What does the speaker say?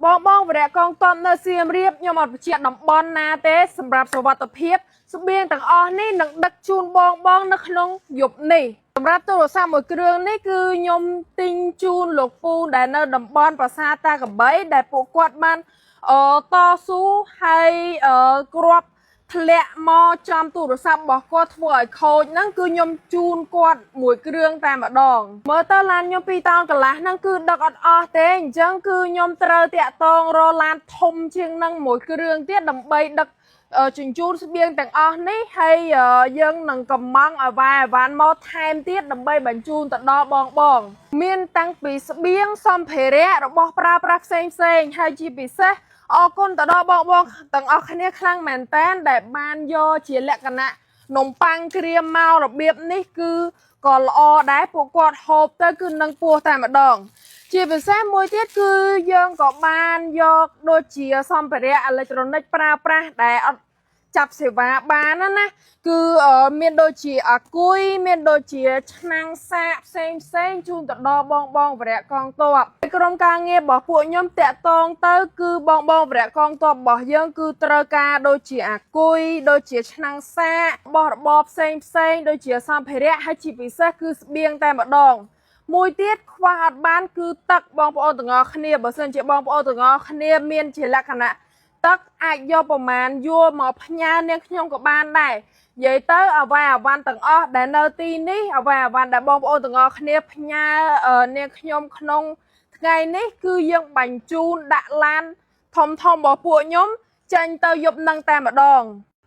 បងវរៈកងទ័ពនៅសៀមរាបខ្ញុំអត់បញ្ជាក់តំបន់ណាទេសម្រាប់សុវត្ថិភាពស្បៀងទាំងអស់នេះនឹងដឹកជូនបងនៅក្នុងយប់នេះសម្រាប់ទូរស័ព្ទមួយគ្រឿងនេះគឺខ្ញុំទិញជូនលោកពូដែលនៅតំបន់ប្រាសាទតាកបីដែលពួកគាត់បានតស៊ូហើយគ្រាប់ធ្លាក់មកចំទូរស័ព្ទរបស់គាត់ធ្វើឲ្យខូចហ្នឹងគឺខ្ញុំជូនគាត់មួយគ្រឿងតែម្ដងមើលទៅឡានខ្ញុំ2តោនកន្លះហ្នឹងគឺដឹកអត់អស់ទេអញ្ចឹងគឺខ្ញុំត្រូវតាក់ទងរកឡានធំជាងហ្នឹងមួយគ្រឿងទៀតដើម្បីដឹកជញ្ជូនស្បៀងទាំងអស់នេះហើយយើងនឹងកំងអាវ៉ាអវ៉ាន់មកថែមទៀតដើម្បីបញ្ជូនទៅដល់បងមានតាំងពីស្បៀងសម្ភារៈរបស់ប្រើប្រាស់ផ្សេងហើយជាពិសេសអរគុណទៅដល់បងទាំងអស់គ្នាខ្លាំងមែនតើដែលបានយកជាលក្ខណៈនំប៉័ងក្រៀមមករបៀបនេះគឺក៏ល្អដែរពួកគាត់ហូបទៅគឺនឹងពោះតែម្ដងជាពិសេសមួយទៀតគឺយើងក៏បានយកដូចជាសម្ភារៈអេឡិចត្រូនិកប្រើប្រាស់ដែលអត់ចាប់សេវាបានណាគឺមានដូចជាអាគុយមានដូចជាឆ្នាំងសាកផ្សេងជូនទៅដល់បងវរៈកងទ័ពក្រុមការងាររបស់ពួកខ្ញុំតាក់ទងទៅគឺបងវរៈកងទ័ពរបស់យើងគឺត្រូវការដូចជាអាគុយដូចជាឆ្នាំងសាករបស់របរផ្សេងដូចជាសម្ភារៈហើយជាពិសេសគឺស្បៀងតែម្ដងមួយទៀតខ្វះអត់បានគឺទឹកបងប្អូនទាំងអស់គ្នាបើសិនជាបងប្អូនទាំងអស់គ្នាមានជាលក្ខណៈទឹកអាចយកប្រមាណយួរមកផ្ញើនាងខ្ញុំក៏បានដែរនិយាយទៅអាវ៉ាអាវ៉ាន់ទាំងអស់ដែលនៅទីនេះអាវ៉ាអាវ៉ាន់ដែលបងប្អូនទាំងអស់គ្នាផ្ញើនាងខ្ញុំក្នុងថ្ងៃនេះគឺយើងបញ្ជូនដាក់ឡានធំរបស់ពួកខ្ញុំចេញទៅយប់នឹងតែម្ដង